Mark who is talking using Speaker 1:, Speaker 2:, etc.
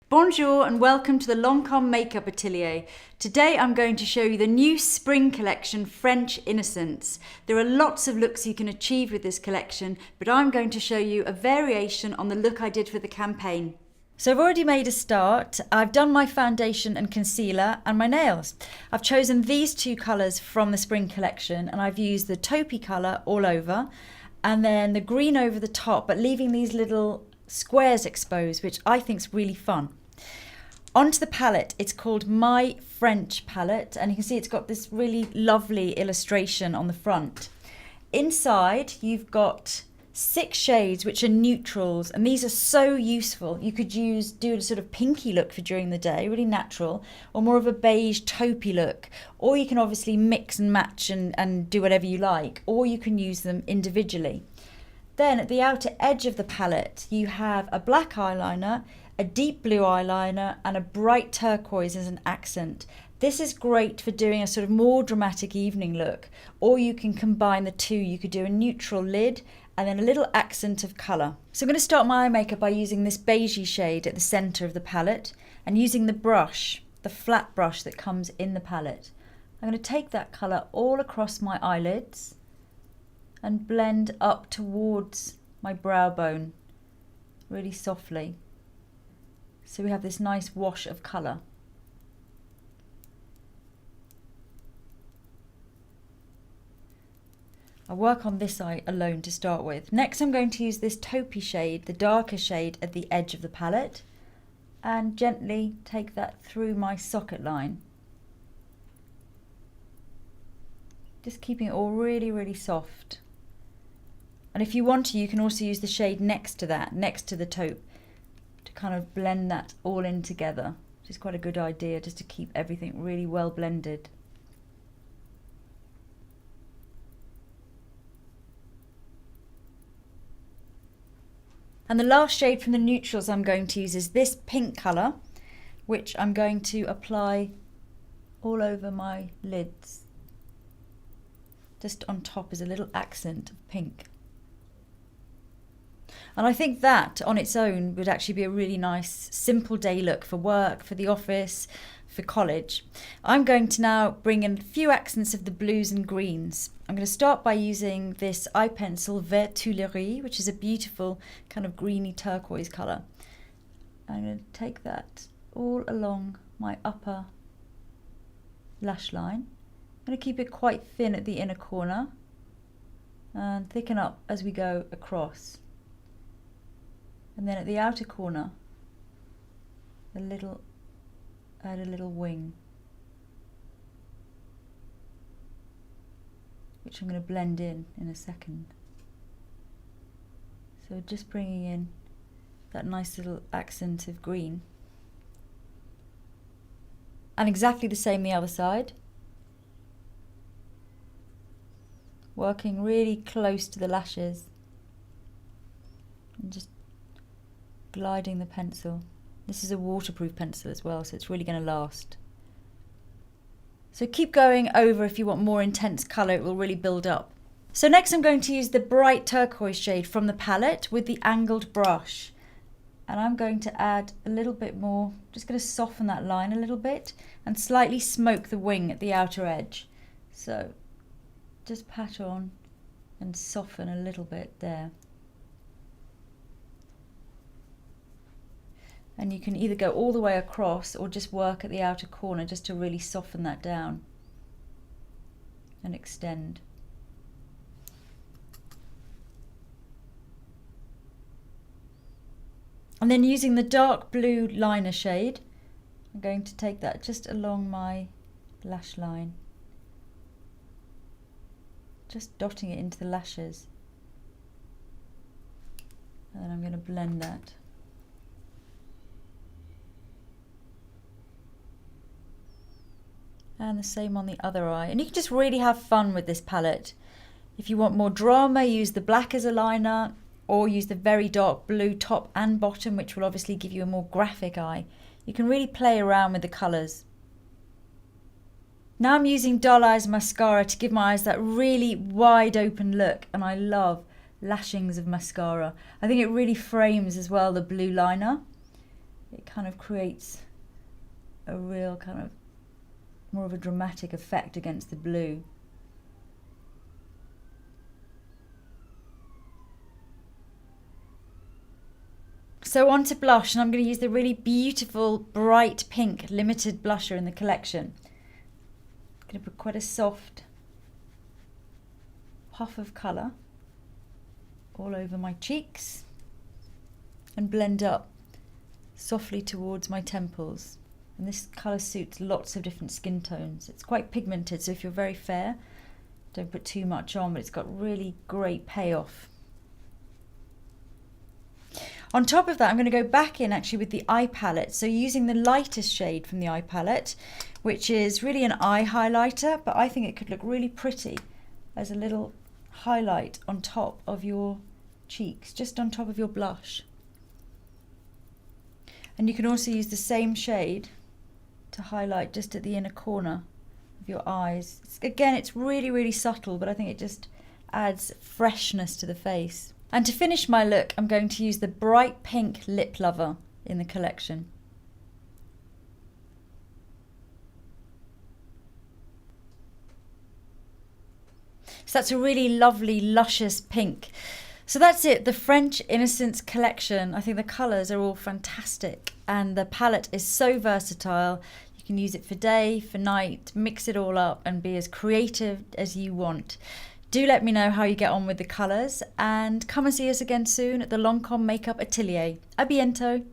Speaker 1: Bonjour and welcome to the Lancôme Makeup Atelier. Today I'm going to show you the new spring collection, French Innocence. There are lots of looks you can achieve with this collection, but I'm going to show you a variation on the look I did for the campaign. So I've already made a start. I've done my foundation and concealer and my nails. I've chosen these two colours from the spring collection and I've used the taupey colour all over and then the green over the top, but leaving these little squares exposed, which I think is really fun. Onto the palette, it's called My French palette, and you can see it's got this really lovely illustration on the front. Inside, you've got 6 shades which are neutrals, and these are so useful. You could do a sort of pinky look for during the day, really natural, or more of a beige taupey look, or you can obviously mix and match and do whatever you like, or you can use them individually. Then at the outer edge of the palette, you have a black eyeliner, a deep blue eyeliner and a bright turquoise as an accent. This is great for doing a sort of more dramatic evening look, or you can combine the two. You could do a neutral lid and then a little accent of colour. So I'm going to start my eye makeup by using this beigey shade at the centre of the palette and using the brush, the flat brush that comes in the palette. I'm going to take that colour all across my eyelids and blend up towards my brow bone really softly. So we have this nice wash of colour. I'll work on this eye alone to start with. Next I'm going to use this taupey shade, the darker shade at the edge of the palette, and gently take that through my socket line. Just keeping it all really, really soft. And if you want to, you can also use the shade next to that, next to the taupe, to kind of blend that all in together, which is quite a good idea, just to keep everything really well blended. And the last shade from the neutrals I'm going to use is this pink colour, which I'm going to apply all over my lids. Just on top is a little accent of pink. And I think that on its own would actually be a really nice simple day look for work, for the office, for college. I'm going to now bring in a few accents of the blues and greens. I'm going to start by using this eye pencil Vert Tuileries, which is a beautiful kind of greeny turquoise colour. I'm going to take that all along my upper lash line. I'm going to keep it quite thin at the inner corner and thicken up as we go across. And then at the outer corner, add a little wing, which I'm going to blend in a second. So just bringing in that nice little accent of green. And exactly the same the other side. Working really close to the lashes and just gliding the pencil. This is a waterproof pencil as well, so it's really going to last. So keep going over if you want more intense colour, it will really build up. So next I'm going to use the bright turquoise shade from the palette with the angled brush. And I'm going to add a little bit more, just going to soften that line a little bit and slightly smoke the wing at the outer edge. So just pat on and soften a little bit there. And you can either go all the way across or just work at the outer corner just to really soften that down and extend. And then using the dark blue liner shade, I'm going to take that just along my lash line, just dotting it into the lashes. And then I'm going to blend that. And the same on the other eye. And you can just really have fun with this palette. If you want more drama, use the black as a liner, or use the very dark blue top and bottom, which will obviously give you a more graphic eye. You can really play around with the colours. Now I'm using Doll Eyes mascara to give my eyes that really wide open look, and I love lashings of mascara. I think it really frames as well the blue liner. it kind of creates a real kind of more of a dramatic effect against the blue. So on to blush, and I'm going to use the really beautiful bright pink limited blusher in the collection. I'm going to put quite a soft puff of colour all over my cheeks and blend up softly towards my temples. And this colour suits lots of different skin tones. It's quite pigmented, so if you're very fair, don't put too much on, but it's got really great payoff. On top of that, I'm going to go back in actually with the eye palette. So using the lightest shade from the eye palette, which is really an eye highlighter, but I think it could look really pretty as a little highlight on top of your cheeks, just on top of your blush. And you can also use the same shade to highlight just at the inner corner of your eyes. Again, it's really, really subtle, but I think it just adds freshness to the face. And to finish my look, I'm going to use the bright pink lip lover in the collection. So that's a really lovely, luscious pink. So that's it, the French Innocence collection. I think the colours are all fantastic and the palette is so versatile. You can use it for day, for night, mix it all up and be as creative as you want. Do let me know how you get on with the colours and come and see us again soon at the Lancôme Makeup Atelier. A bientôt!